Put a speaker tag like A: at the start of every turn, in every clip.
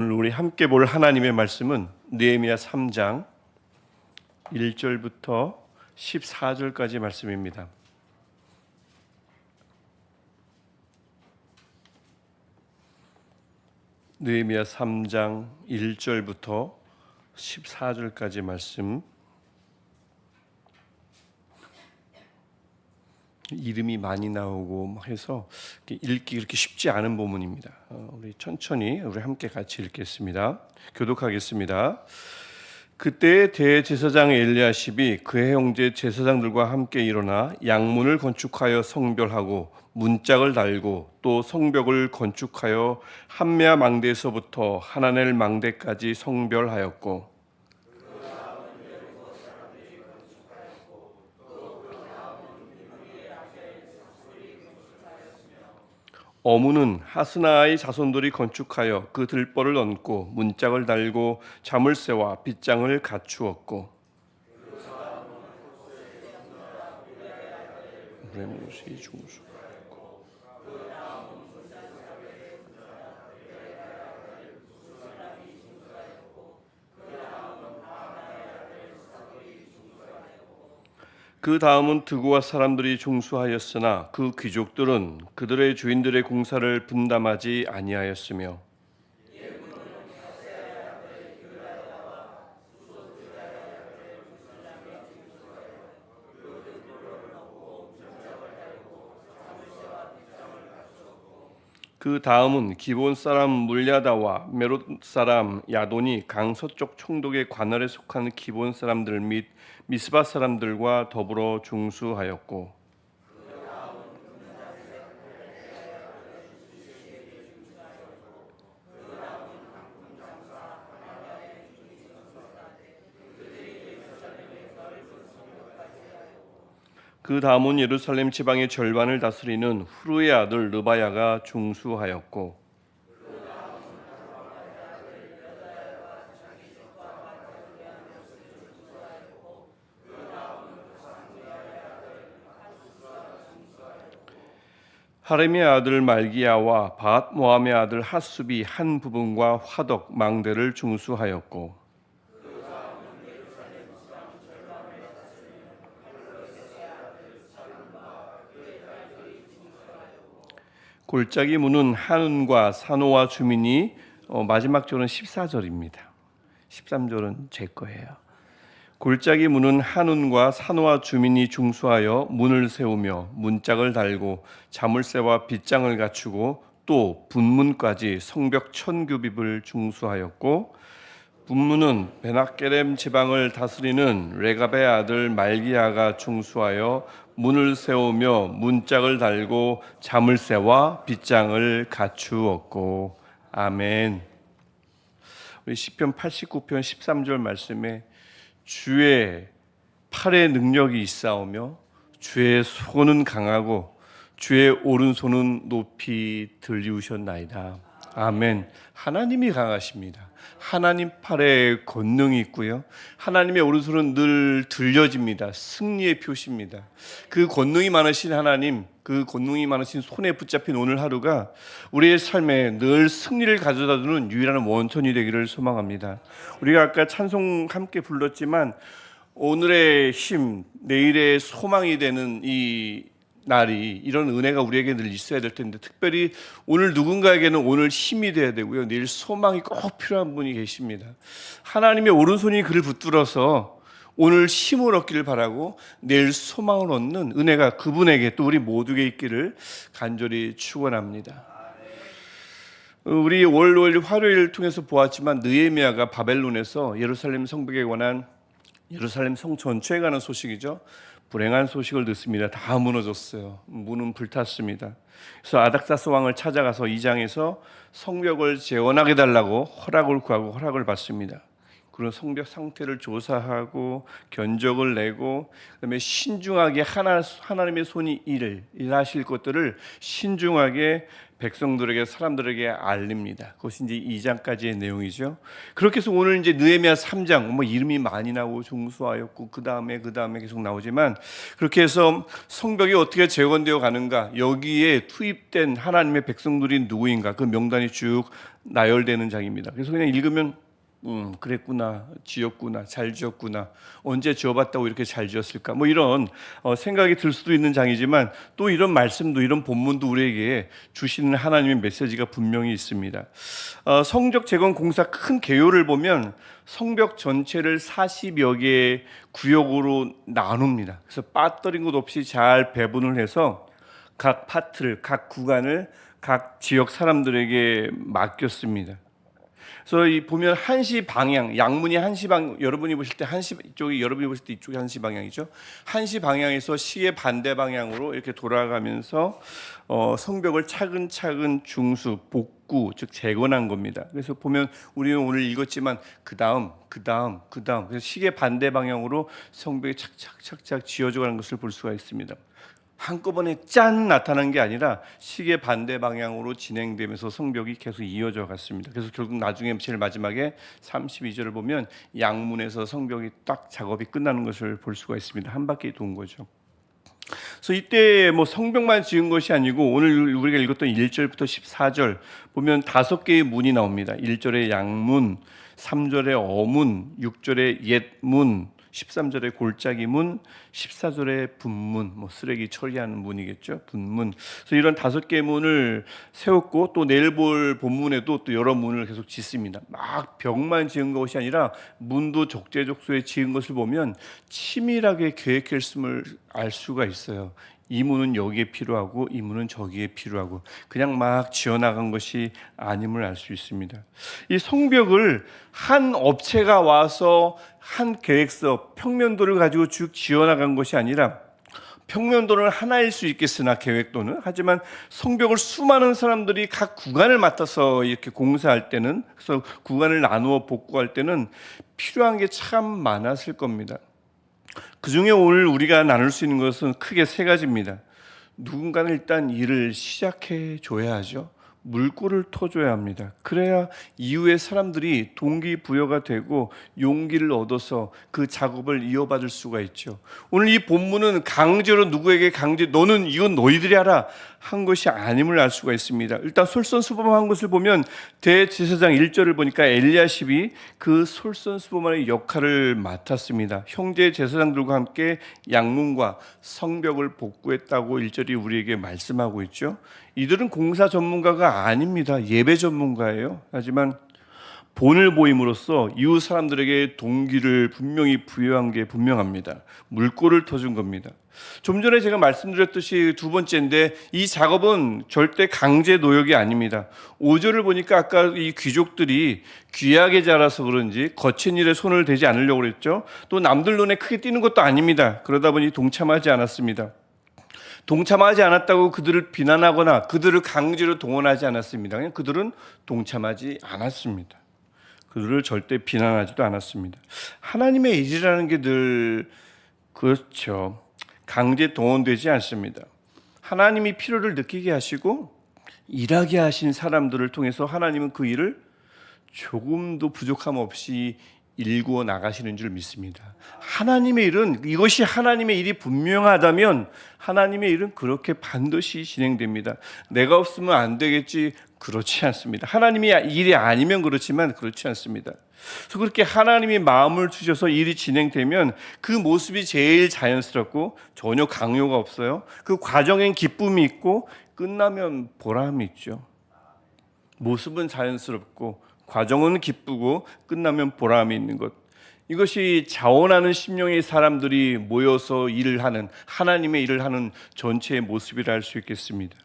A: 오늘 우리 함께 볼 하나님의 말씀은 느헤미야 3장 1절부터 14절까지 말씀입니다. 느헤미야 3장 1절부터 14절까지 말씀. 이름이 많이 나오고 해서 읽기 그렇게 쉽지 않은 본문입니다. 우리 천천히 우리 함께 같이 읽겠습니다. 교독하겠습니다. 그때 대제사장 엘리야십이 그의 형제 제사장들과 함께 일어나 양문을 건축하여 성별하고 문짝을 달고 또 성벽을 건축하여 한메아 망대에서부터 하나넬 망대까지 성별하였고 어무는 하스나의 자손들이 건축하여 그 들벌을 얹고 문짝을 달고 자물쇠와 빗장을 갖추었고 그 다음은 드고아 사람들이 중수하였으나 그 귀족들은 그들의 주인들의 공사를 분담하지 아니하였으며 그 다음은 기본 사람 물야다와 메롯 사람 야돈이 강 서쪽 총독의 관할에 속한 기본 사람들 및 미스바 사람들과 더불어 중수하였고 그 다음은 예루살렘 지방의 절반을 다스리는 후르의 아들 르바야가 중수하였고 하렘의 아들 말기야와 바앗 모함의 아들 핫숲이 한 부분과 화덕 망대를 중수하였고 골짜기 문은 한운과 산호와 주민이 마지막 절은 14절입니다. 13절은 제 거예요. 골짜기 문은 한운과 산호와 주민이 중수하여 문을 세우며 문짝을 달고 자물쇠와 빗장을 갖추고 또 분문까지 성벽 1000규빗을 중수하였고 분문은 베나게렘 지방을 다스리는 레갑의 아들 말기야가 중수하여 문을 세우며 문짝을 달고 자물쇠와 빗장을 갖추었고 아멘. 우리 시편 89편 13절 말씀에 주의 팔의 능력이 있사오며 주의 손은 강하고 주의 오른손은 높이 들리우셨나이다. 아멘. 하나님이 강하십니다. 하나님 팔에 권능이 있고요. 하나님의 오른손은 늘 들려집니다. 승리의 표시입니다. 그 권능이 많으신 하나님, 그 권능이 많으신 손에 붙잡힌 오늘 하루가 우리의 삶에 늘 승리를 가져다주는 유일한 원천이 되기를 소망합니다. 우리가 아까 찬송 함께 불렀지만 오늘의 힘, 내일의 소망이 되는 이 날이 이런 은혜가 우리에게 늘 있어야 될 텐데 특별히 오늘 누군가에게는 오늘 힘이 돼야 되고요. 내일 소망이 꼭 필요한 분이 계십니다. 하나님의 오른손이 그를 붙들어서 오늘 힘을 얻기를 바라고 내일 소망을 얻는 은혜가 그분에게 또 우리 모두에게 있기를 간절히 축원합니다. 우리 월요일 화요일 통해서 보았지만 느헤미야가 바벨론에서 예루살렘 성벽에 관한 예루살렘 성 전체에 관한 소식이죠. 불행한 소식을 듣습니다. 다 무너졌어요. 문은 불탔습니다. 그래서 아닥사스 왕을 찾아가서 이 장에서 성벽을 재건하게 달라고 허락을 구하고 허락을 받습니다. 그런 성벽 상태를 조사하고 견적을 내고 그다음에 신중하게 하나님의 손이 일하실 것들을 신중하게 백성들에게 사람들에게 알립니다. 그것이 이제 2장까지의 내용이죠. 그렇게 해서 오늘 이제 느헤미야 3장 뭐 이름이 많이 나오고 중수하였고 그 다음에 계속 나오지만 그렇게 해서 성벽이 어떻게 재건되어 가는가, 여기에 투입된 하나님의 백성들이 누구인가, 그 명단이 쭉 나열되는 장입니다. 그래서 그냥 읽으면 그랬구나, 지었구나, 잘 지었구나, 언제 지어봤다고 이렇게 잘 지었을까, 뭐 이런 생각이 들 수도 있는 장이지만 또 이런 말씀도, 이런 본문도 우리에게 주시는 하나님의 메시지가 분명히 있습니다. 성적 재건 공사 큰 개요를 보면 성벽 전체를 40여 개의 구역으로 나눕니다. 그래서 빠뜨린 것 없이 잘 배분을 해서 각 파트를, 각 구간을 각 지역 사람들에게 맡겼습니다. 그래서 이 보면 한시 방향, 양문이 한시 방, 여러분이 보실 때 한시 이쪽이, 여러분이 보실 때 이쪽이 한시 방향이죠. 한시 방향에서 시의 반대 방향으로 이렇게 돌아가면서 성벽을 차근차근 중수, 복구, 즉 재건한 겁니다. 그래서 보면 우리는 오늘 읽었지만 그 다음, 그래서 시의 반대 방향으로 성벽이 착착 지어져 가는 것을 볼 수가 있습니다. 한꺼번에 짠 나타난 게 아니라 시계 반대 방향으로 진행되면서 성벽이 계속 이어져 갔습니다. 그래서 결국 나중에 제일 마지막에 32절을 보면 양문에서 성벽이 딱 작업이 끝나는 것을 볼 수가 있습니다. 한 바퀴 돈 거죠. 그래서 이때 뭐 성벽만 지은 것이 아니고 오늘 우리가 읽었던 1절부터 14절 보면 5개의 문이 나옵니다. 1절에 양문, 3절에 어문, 6절에 옛문, 13절에 골짜기 문, 14절에 분문, 뭐 쓰레기 처리하는 문이겠죠. 분문. 그래서 이런 5개의 문을 세웠고 또 내일 볼 본문에도 또 여러 문을 계속 짓습니다. 막 벽만 지은 것이 아니라 문도 적재적소에 지은 것을 보면 치밀하게 계획했음을 알 수가 있어요. 이 문은 여기에 필요하고 이 문은 저기에 필요하고 그냥 막 지어나간 것이 아님을 알 수 있습니다. 이 성벽을 한 업체가 와서 한 계획서, 평면도를 가지고 쭉 지어나간 것이 아니라 평면도는 하나일 수 있겠으나 계획도는, 하지만 성벽을 수많은 사람들이 각 구간을 맡아서 이렇게 공사할 때는, 그래서 구간을 나누어 복구할 때는 필요한 게 참 많았을 겁니다. 그 중에 오늘 우리가 나눌 수 있는 것은 크게 3가지입니다. 누군가는 일단 일을 시작해 줘야 하죠. 물꼬를 터줘야 합니다. 그래야 이후에 사람들이 동기부여가 되고 용기를 얻어서 그 작업을 이어받을 수가 있죠. 오늘 이 본문은 강제로 누구에게 너는 이건 너희들이 하라 한 것이 아님을 알 수가 있습니다. 일단 솔선수범한 것을 보면 대제사장 1절을 보니까 엘리야십이 그 솔선수범의 역할을 맡았습니다. 형제 제사장들과 함께 양문과 성벽을 복구했다고 1절이 우리에게 말씀하고 있죠. 이들은 공사 전문가가 아닙니다. 예배 전문가예요. 하지만 본을 보임으로써 이웃 사람들에게 동기를 분명히 부여한 게 분명합니다. 물꼬를 터준 겁니다. 좀 전에 제가 말씀드렸듯이 2번째인데 이 작업은 절대 강제 노역이 아닙니다. 5절을 보니까 아까 이 귀족들이 귀하게 자라서 그런지 거친 일에 손을 대지 않으려고 그랬죠. 또 남들 눈에 크게 띄는 것도 아닙니다. 그러다 보니 동참하지 않았습니다. 동참하지 않았다고 그들을 비난하거나 그들을 강제로 동원하지 않았습니다. 그냥 그들은 동참하지 않았습니다. 그들을 절대 비난하지도 않았습니다. 하나님의 일이라는 게 늘 그렇죠. 강제 동원되지 않습니다. 하나님이 필요를 느끼게 하시고 일하게 하신 사람들을 통해서 하나님은 그 일을 조금도 부족함 없이 일구어 나가시는 줄 믿습니다. 하나님의 일은, 이것이 하나님의 일이 분명하다면 하나님의 일은 그렇게 반드시 진행됩니다. 내가 없으면 안 되겠지, 그렇지 않습니다. 하나님이 일이 아니면 그렇지만 그렇지 않습니다. 그래서 그렇게 하나님이 마음을 주셔서 일이 진행되면 그 모습이 제일 자연스럽고 전혀 강요가 없어요. 그 과정엔 기쁨이 있고 끝나면 보람이 있죠. 모습은 자연스럽고 과정은 기쁘고 끝나면 보람이 있는 것, 이것이 자원하는 심령의 사람들이 모여서 일을 하는, 하나님의 일을 하는 전체의 모습이라 할 수 있겠습니다.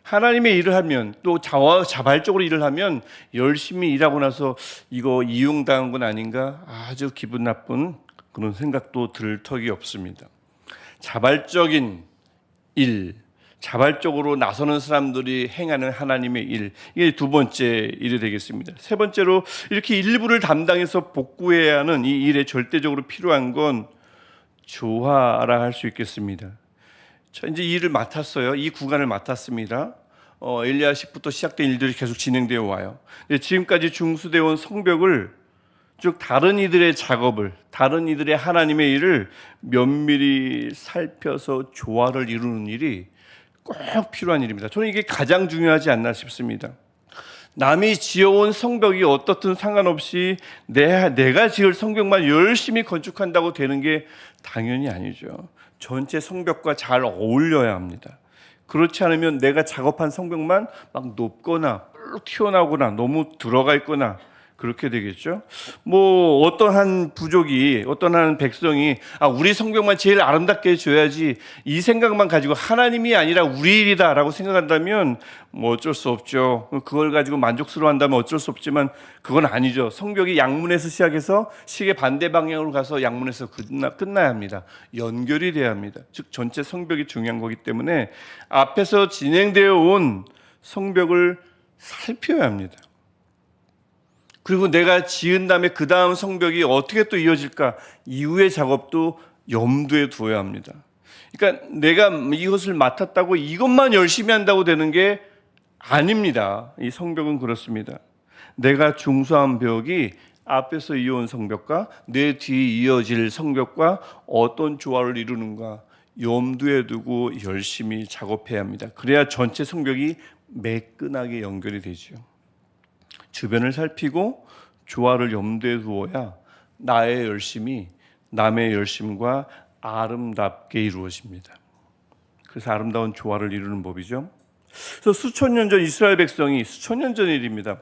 A: 하나님의 일을 하면, 또 자발적으로 일을 하면 열심히 일하고 나서 이거 이용당한 건 아닌가 아주 기분 나쁜 그런 생각도 들 턱이 없습니다. 자발적인 일, 자발적으로 나서는 사람들이 행하는 하나님의 일, 이게 두 번째 일이 되겠습니다. 세 번째로 이렇게 일부를 담당해서 복구해야 하는 이 일에 절대적으로 필요한 건 조화라 할 수 있겠습니다. 이제 이 일을 맡았어요. 이 구간을 맡았습니다. 엘리야식부터 시작된 일들이 계속 진행되어 와요. 지금까지 중수되어 온 성벽을, 즉 다른 이들의 작업을, 다른 이들의 하나님의 일을 면밀히 살펴서 조화를 이루는 일이 꼭 필요한 일입니다. 저는 이게 가장 중요하지 않나 싶습니다. 남이 지어온 성벽이 어떻든 상관없이 내가 지을 성벽만 열심히 건축한다고 되는 게 당연히 아니죠. 전체 성벽과 잘 어울려야 합니다. 그렇지 않으면 내가 작업한 성벽만 막 높거나 뿔 튀어나오거나 너무 들어가 있거나 그렇게 되겠죠. 어떤 한 부족이, 어떤 한 백성이 우리 성벽만 제일 아름답게 지어야지, 이 생각만 가지고 하나님이 아니라 우리 일이다라고 생각한다면 어쩔 수 없죠. 그걸 가지고 만족스러워한다면 어쩔 수 없지만 그건 아니죠. 성벽이 양문에서 시작해서 시계 반대 방향으로 가서 양문에서 끝나야 합니다. 연결이 돼야 합니다. 즉 전체 성벽이 중요한 거기 때문에 앞에서 진행되어 온 성벽을 살펴야 합니다. 그리고 내가 지은 다음에 그 다음 성벽이 어떻게 또 이어질까, 이후의 작업도 염두에 두어야 합니다. 그러니까 내가 이것을 맡았다고 이것만 열심히 한다고 되는 게 아닙니다. 이 성벽은 그렇습니다. 내가 중수한 벽이 앞에서 이어온 성벽과 내 뒤에 이어질 성벽과 어떤 조화를 이루는가 염두에 두고 열심히 작업해야 합니다. 그래야 전체 성벽이 매끈하게 연결이 되죠. 주변을 살피고 조화를 염두에 두어야 나의 열심이 남의 열심과 아름답게 이루어집니다. 그래서 아름다운 조화를 이루는 법이죠. 그래서 수천 년 전 이스라엘 백성이, 수천 년 전 일입니다.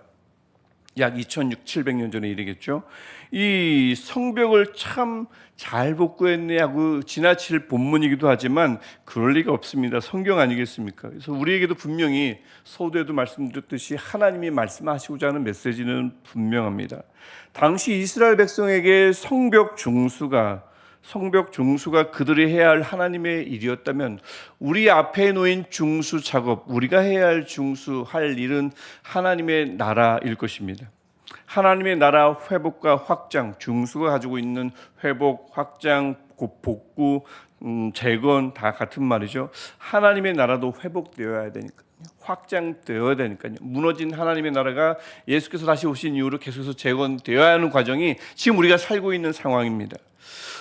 A: 약 2600년 전의 일이겠죠. 이 성벽을 참 잘 복구했네 하고 지나칠 본문이기도 하지만 그럴 리가 없습니다. 성경 아니겠습니까? 그래서 우리에게도 분명히 서두에도 말씀드렸듯이 하나님이 말씀하시고자 하는 메시지는 분명합니다. 당시 이스라엘 백성에게 성벽 중수가 그들이 해야 할 하나님의 일이었다면 우리 앞에 놓인 중수 작업, 우리가 해야 할 중수할 일은 하나님의 나라일 것입니다. 하나님의 나라 회복과 확장, 중수가 가지고 있는 회복, 확장, 복구, 재건 다 같은 말이죠. 하나님의 나라도 회복되어야 되니까요. 확장되어야 되니까요. 무너진 하나님의 나라가 예수께서 다시 오신 이후로 계속해서 재건되어야 하는 과정이 지금 우리가 살고 있는 상황입니다.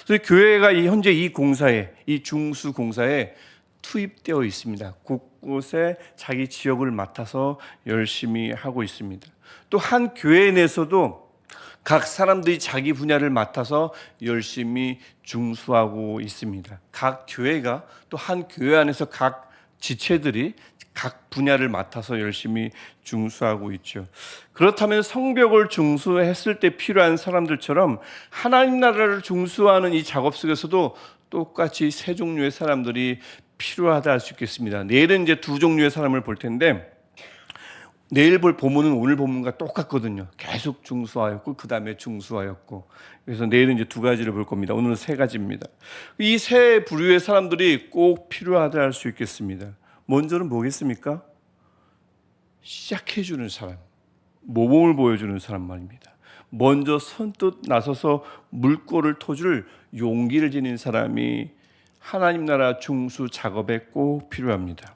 A: 그래서 교회가 현재 이 공사에, 이 중수 공사에 투입되어 있습니다. 곳곳에 자기 지역을 맡아서 열심히 하고 있습니다. 또 한 교회 내에서도 각 사람들이 자기 분야를 맡아서 열심히 중수하고 있습니다. 각 교회가 또 한 교회 안에서 각 지체들이 각 분야를 맡아서 열심히 중수하고 있죠. 그렇다면 성벽을 중수했을 때 필요한 사람들처럼 하나님 나라를 중수하는 이 작업 속에서도 똑같이 세 종류의 사람들이 필요하다 할 수 있겠습니다. 내일은 이제 두 종류의 사람을 볼 텐데, 내일 볼 본문은 오늘 본문과 똑같거든요. 계속 중수하였고 그 다음에 중수하였고, 그래서 내일은 이제 두 가지를 볼 겁니다. 오늘은 세 가지입니다. 이 세 부류의 사람들이 꼭 필요하다 할 수 있겠습니다. 먼저는 뭐겠습니까? 시작해주는 사람, 모범을 보여주는 사람 말입니다. 먼저 선뜻 나서서 물꼬를 터줄 용기를 지닌 사람이 하나님 나라 중수 작업에 꼭 필요합니다.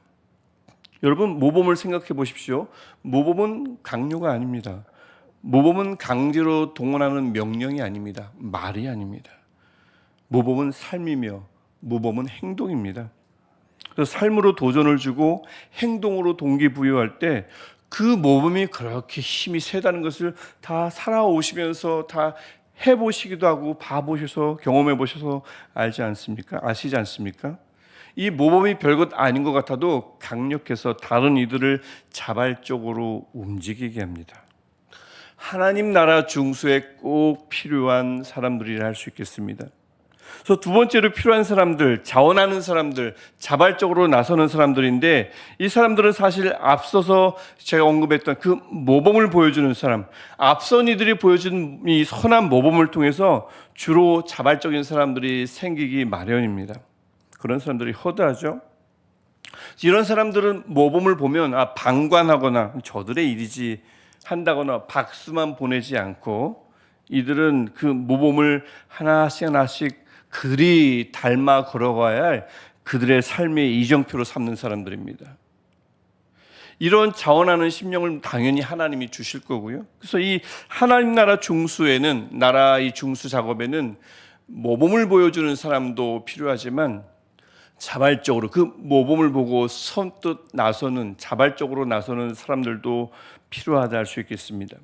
A: 여러분, 모범을 생각해 보십시오. 모범은 강요가 아닙니다. 모범은 강제로 동원하는 명령이 아닙니다. 말이 아닙니다. 모범은 삶이며 모범은 행동입니다. 그래서 삶으로 도전을 주고 행동으로 동기부여할 때 그 모범이 그렇게 힘이 세다는 것을 다 살아오시면서 다 해보시기도 하고 봐보셔서 경험해 보셔서 알지 않습니까? 아시지 않습니까? 이 모범이 별것 아닌 것 같아도 강력해서 다른 이들을 자발적으로 움직이게 합니다. 하나님 나라 중수에 꼭 필요한 사람들이라 할 수 있겠습니다. 그래서 두 번째로 필요한 사람들, 자원하는 사람들, 자발적으로 나서는 사람들인데, 이 사람들은 사실 앞서서 제가 언급했던 그 모범을 보여주는 사람, 앞선 이들이 보여준 이 선한 모범을 통해서 주로 자발적인 사람들이 생기기 마련입니다. 그런 사람들이 허다하죠. 이런 사람들은 모범을 보면 방관하거나 저들의 일이지 한다거나 박수만 보내지 않고, 이들은 그 모범을 하나씩 하나씩 그리 닮아 걸어가야 할 그들의 삶의 이정표로 삼는 사람들입니다. 이런 자원하는 심령을 당연히 하나님이 주실 거고요. 그래서 이 하나님 나라 중수에는, 나라 이 중수 작업에는 모범을 보여주는 사람도 필요하지만 자발적으로 그 모범을 보고 선뜻 나서는, 자발적으로 나서는 사람들도 필요하다 할 수 있겠습니다.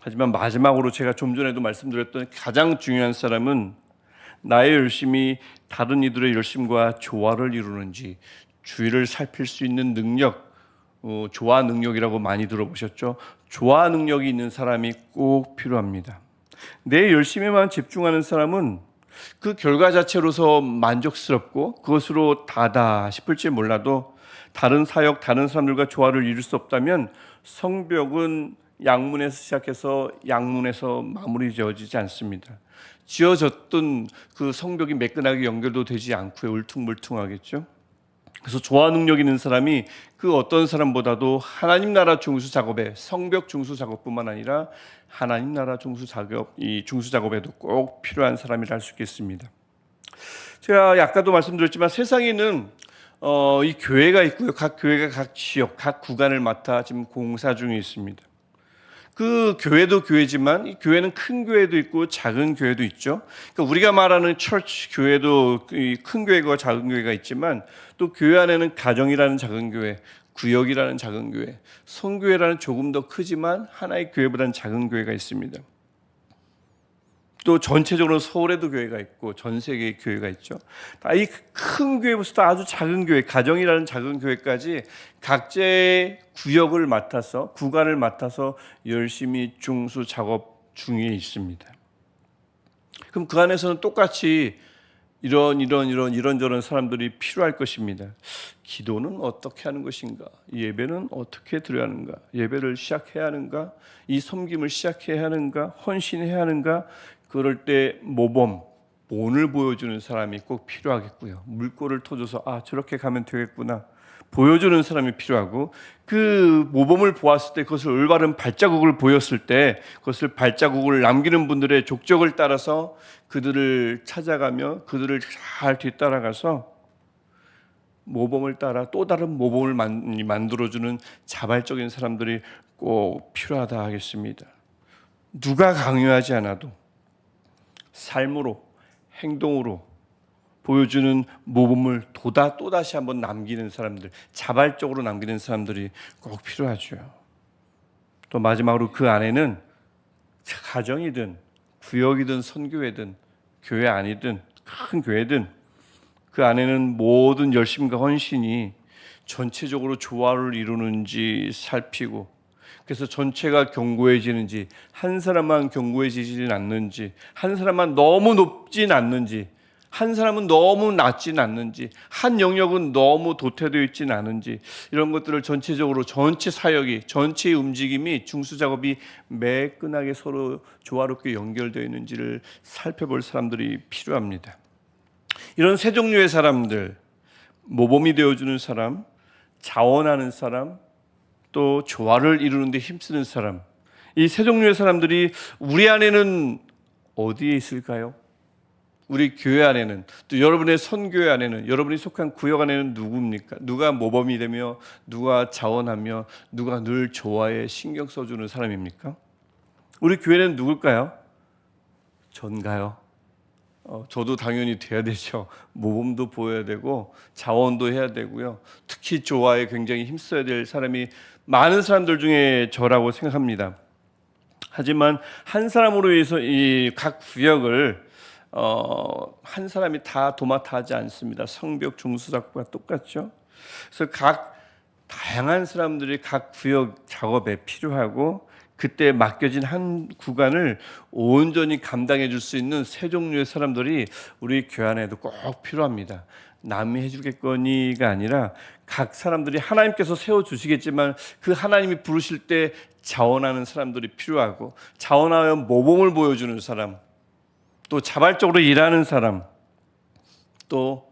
A: 하지만 마지막으로 제가 좀 전에도 말씀드렸던 가장 중요한 사람은 나의 열심이 다른 이들의 열심과 조화를 이루는지, 주의를 살필 수 있는 능력, 조화 능력이라고 많이 들어보셨죠? 조화 능력이 있는 사람이 꼭 필요합니다. 내 열심에만 집중하는 사람은 그 결과 자체로서 만족스럽고 그것으로 다다 싶을지 몰라도, 다른 사역, 다른 사람들과 조화를 이룰 수 없다면 성벽은 양문에서 시작해서 양문에서 마무리 지어지지 않습니다. 지어졌던 그 성벽이 매끈하게 연결도 되지 않고요, 울퉁불퉁하겠죠. 그래서 조화 능력 있는 사람이 그 어떤 사람보다도 하나님 나라 중수 작업에, 성벽 중수 작업뿐만 아니라 하나님 나라 중수 작업, 이 중수 작업에도 꼭 필요한 사람이라 할 수 있겠습니다. 제가 아까도 말씀드렸지만 세상에는 이 교회가 있고요. 각 교회가 각 지역, 각 구간을 맡아 지금 공사 중에 있습니다. 그 교회도 교회지만 이 교회는 큰 교회도 있고 작은 교회도 있죠. 그러니까 우리가 말하는 처치 교회도 큰 교회가 작은 교회가 있지만, 또 교회 안에는 가정이라는 작은 교회, 구역이라는 작은 교회, 성교회라는 조금 더 크지만 하나의 교회보다는 작은 교회가 있습니다. 또 전체적으로 서울에도 교회가 있고 전 세계의 교회가 있죠. 이 큰 교회부터 아주 작은 교회, 가정이라는 작은 교회까지 각자의 구역을 맡아서, 구간을 맡아서 열심히 중수 작업 중에 있습니다. 그럼 그 안에서는 똑같이 이런저런 사람들이 필요할 것입니다. 기도는 어떻게 하는 것인가? 예배는 어떻게 드려야 하는가? 예배를 시작해야 하는가? 이 섬김을 시작해야 하는가? 헌신해야 하는가? 그럴 때 모범, 본을 보여주는 사람이 꼭 필요하겠고요. 물꼬를 터줘서 저렇게 가면 되겠구나 보여주는 사람이 필요하고, 그 모범을 보았을 때 그것을 올바른 발자국을 보였을 때 그것을 발자국을 남기는 분들의 족적을 따라서 그들을 찾아가며 그들을 잘 뒤따라가서 모범을 따라 또 다른 모범을 만들어주는 자발적인 사람들이 꼭 필요하다 하겠습니다. 누가 강요하지 않아도 삶으로, 행동으로 보여주는 모범을 또다시 한번 남기는 사람들, 자발적으로 남기는 사람들이 꼭 필요하죠. 또 마지막으로 그 안에는 가정이든 구역이든 선교회든 교회 아니든 큰 교회든 그 안에는 모든 열심과 헌신이 전체적으로 조화를 이루는지 살피고, 그래서 전체가 견고해지는지, 한 사람만 견고해지지는 않는지, 한 사람만 너무 높진 않는지, 한 사람은 너무 낮진 않는지, 한 영역은 너무 도태되어 있진 않은지, 이런 것들을 전체적으로 전체 사역이, 전체의 움직임이, 중수 작업이 매끈하게 서로 조화롭게 연결되어 있는지를 살펴볼 사람들이 필요합니다. 이런 세 종류의 사람들, 모범이 되어주는 사람, 자원하는 사람, 또 조화를 이루는 데 힘쓰는 사람, 이 세 종류의 사람들이 우리 안에는 어디에 있을까요? 우리 교회 안에는, 또 여러분의 선교회 안에는, 여러분이 속한 구역 안에는 누굽니까? 누가 모범이 되며, 누가 자원하며, 누가 늘 조화에 신경 써주는 사람입니까? 우리 교회는 누굴까요? 전가요? 저도 당연히 돼야 되죠. 모범도 보여야 되고 자원도 해야 되고요. 특히 조화에 굉장히 힘써야 될 사람이 많은 사람들 중에 저라고 생각합니다. 하지만 한 사람으로 인해서 이 각 구역을 한 사람이 다 도맡아 하지 않습니다. 성벽 중수작과 똑같죠. 그래서 각 다양한 사람들이 각 구역 작업에 필요하고, 그때 맡겨진 한 구간을 온전히 감당해 줄 수 있는 세 종류의 사람들이 우리 교회 안에도 꼭 필요합니다. 남이 해주겠거니가 아니라 각 사람들이 하나님께서 세워주시겠지만 그 하나님이 부르실 때 자원하는 사람들이 필요하고, 자원하여 모범을 보여주는 사람, 또 자발적으로 일하는 사람, 또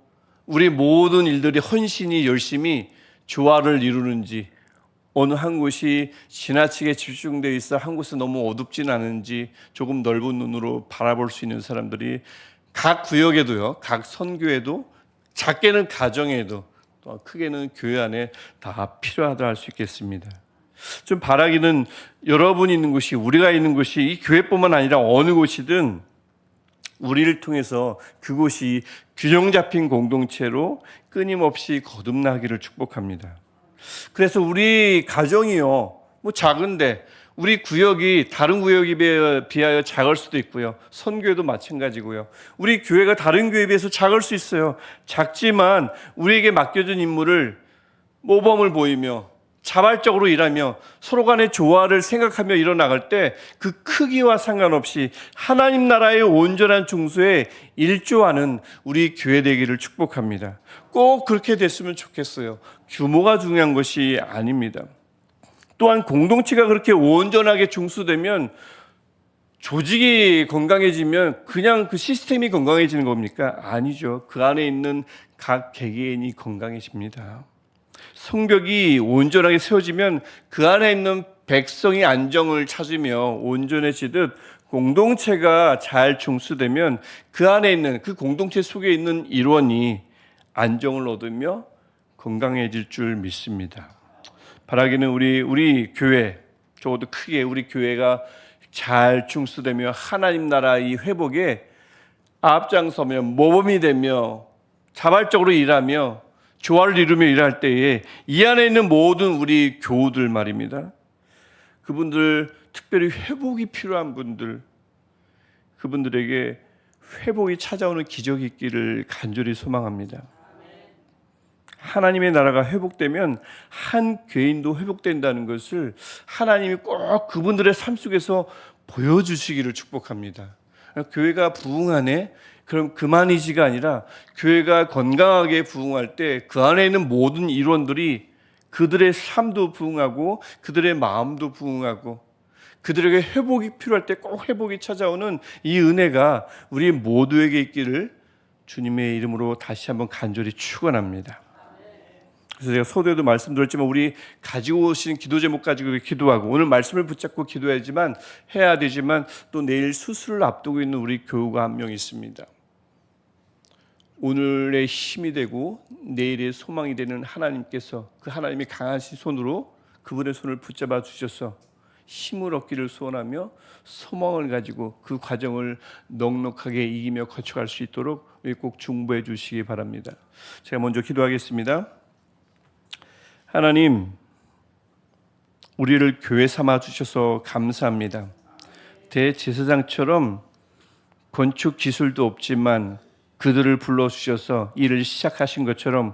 A: 우리 모든 일들이 헌신이 열심히 조화를 이루는지, 어느 한 곳이 지나치게 집중되어 있어 한 곳은 너무 어둡진 않은지 조금 넓은 눈으로 바라볼 수 있는 사람들이 각 구역에도요, 각 선교에도, 작게는 가정에도, 또 크게는 교회 안에 다 필요하다 할 수 있겠습니다. 좀 바라기는 여러분이 있는 곳이, 우리가 있는 곳이 이 교회뿐만 아니라 어느 곳이든 우리를 통해서 그곳이 균형 잡힌 공동체로 끊임없이 거듭나기를 축복합니다. 그래서 우리 가정이요, 뭐 작은데 우리 구역이 다른 구역에 비하여 작을 수도 있고요. 선교회도 마찬가지고요. 우리 교회가 다른 교회에 비해서 작을 수 있어요. 작지만 우리에게 맡겨진 임무를 모범을 보이며 자발적으로 일하며 서로 간의 조화를 생각하며 일어나갈 때 그 크기와 상관없이 하나님 나라의 온전한 중수에 일조하는 우리 교회 되기를 축복합니다. 꼭 그렇게 됐으면 좋겠어요. 규모가 중요한 것이 아닙니다. 또한 공동체가 그렇게 온전하게 중수되면 조직이 건강해지면 그냥 그 시스템이 건강해지는 겁니까? 아니죠. 그 안에 있는 각 개개인이 건강해집니다. 성벽이 온전하게 세워지면 그 안에 있는 백성이 안정을 찾으며 온전해지듯 공동체가 잘 중수되면 그 안에 있는, 그 공동체 속에 있는 일원이 안정을 얻으며 건강해질 줄 믿습니다. 바라기는 우리 교회, 적어도 크게 우리 교회가 잘 중수되며 하나님 나라의 회복에 앞장서며 모범이 되며 자발적으로 일하며 조화를 이루며 일할 때에 이 안에 있는 모든 우리 교우들 말입니다. 그분들, 특별히 회복이 필요한 분들, 그분들에게 회복이 찾아오는 기적이 있기를 간절히 소망합니다. 하나님의 나라가 회복되면 한 개인도 회복된다는 것을 하나님이 꼭 그분들의 삶 속에서 보여주시기를 축복합니다. 교회가 부흥하네? 그럼 그만이지가 아니라 교회가 건강하게 부흥할 때 그 안에 있는 모든 일원들이 그들의 삶도 부흥하고 그들의 마음도 부흥하고 그들에게 회복이 필요할 때 꼭 회복이 찾아오는 이 은혜가 우리 모두에게 있기를 주님의 이름으로 다시 한번 간절히 축원합니다. 그래서 제가 서두에도 말씀드렸지만 우리 가지고 오신 기도 제목 가지고 기도하고 오늘 말씀을 붙잡고 기도해야지만 해야 되지만 또 내일 수술을 앞두고 있는 우리 교우가 한 명 있습니다. 오늘의 힘이 되고 내일의 소망이 되는 하나님께서 그 하나님의 강하신 손으로 그분의 손을 붙잡아 주셔서 힘을 얻기를 소원하며 소망을 가지고 그 과정을 넉넉하게 이기며 거쳐갈 수 있도록 꼭 중보해 주시기 바랍니다. 제가 먼저 기도하겠습니다. 하나님, 우리를 교회 삼아 주셔서 감사합니다. 대제사장처럼 건축 기술도 없지만 그들을 불러주셔서 일을 시작하신 것처럼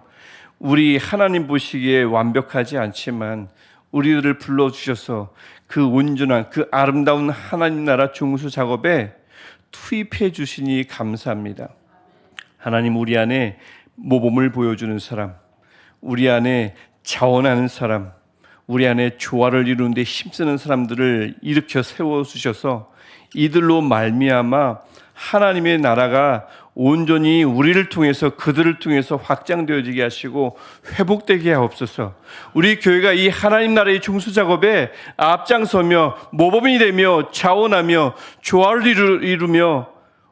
A: 우리 하나님 보시기에 완벽하지 않지만 우리들을 불러주셔서 그 온전한 그 아름다운 하나님 나라 중수 작업에 투입해 주시니 감사합니다. 하나님, 우리 안에 모범을 보여주는 사람, 우리 안에 자원하는 사람, 우리 안에 조화를 이루는 데 힘쓰는 사람들을 일으켜 세워주셔서 이들로 말미암아 하나님의 나라가 온전히 우리를 통해서 그들을 통해서 확장되어지게 하시고 회복되게 하옵소서. 우리 교회가 이 하나님 나라의 중수 작업에 앞장서며 모범이 되며 자원하며 조화를 이루며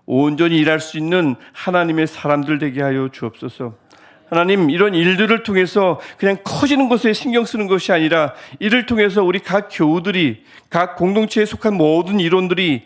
A: 온전히 일할 수 있는 하나님의 사람들 되게 하여 주옵소서. 하나님, 이런 일들을 통해서 그냥 커지는 것에 신경 쓰는 것이 아니라 이를 통해서 우리 각 교우들이, 각 공동체에 속한 모든 일원들이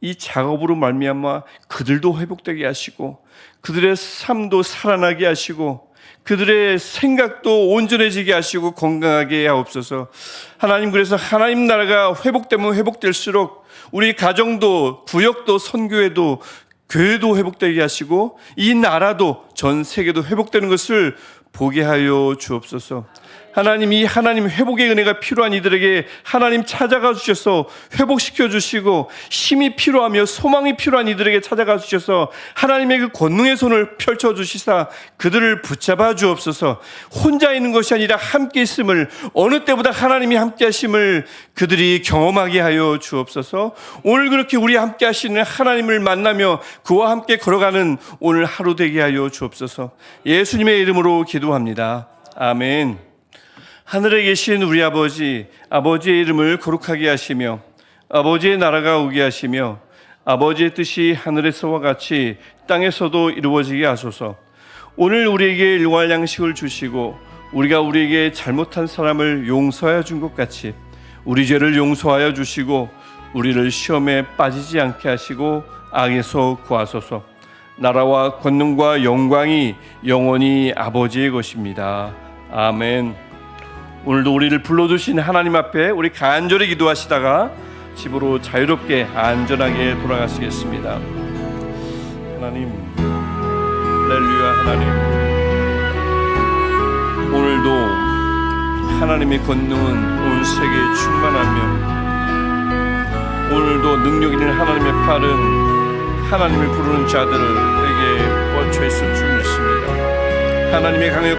A: 이 작업으로 말미암아 그들도 회복되게 하시고 그들의 삶도 살아나게 하시고 그들의 생각도 온전해지게 하시고 건강하게 하옵소서. 하나님, 그래서 하나님 나라가 회복되면 회복될수록 우리 가정도 구역도 선교회도 교회도 회복되게 하시고 이 나라도 전 세계도 회복되는 것을 보게 하여 주옵소서. 하나님, 이 하나님 회복의 은혜가 필요한 이들에게 하나님 찾아가 주셔서 회복시켜 주시고, 힘이 필요하며 소망이 필요한 이들에게 찾아가 주셔서 하나님의 그 권능의 손을 펼쳐 주시사 그들을 붙잡아 주옵소서. 혼자 있는 것이 아니라 함께 있음을, 어느 때보다 하나님이 함께 하심을 그들이 경험하게 하여 주옵소서. 오늘 그렇게 우리 함께 하시는 하나님을 만나며 그와 함께 걸어가는 오늘 하루 되게 하여 주옵소서. 예수님의 이름으로 기도합니다. 아멘. 하늘에 계신 우리 아버지, 아버지의 이름을 거룩하게 하시며 아버지의 나라가 오게 하시며 아버지의 뜻이 하늘에서와 같이 땅에서도 이루어지게 하소서. 오늘 우리에게 일용할 양식을 주시고 우리가 우리에게 잘못한 사람을 용서하여 준 것 같이 우리 죄를 용서하여 주시고 우리를 시험에 빠지지 않게 하시고 악에서 구하소서. 나라와 권능과 영광이 영원히 아버지의 것입니다. 아멘. 오늘도 우리를 불러주신 하나님 앞에 우리 간절히 기도하시다가 집으로 자유롭게 안전하게 돌아가시겠습니다. 하나님, 할렐루야. 하나님, 오늘도 하나님의 권능은 온 세계에 충만하며 오늘도 능력 있는 하나님의 팔은 하나님을 부르는 자들에게 뻗쳐 있을 줄 믿습니다. 하나님의 강력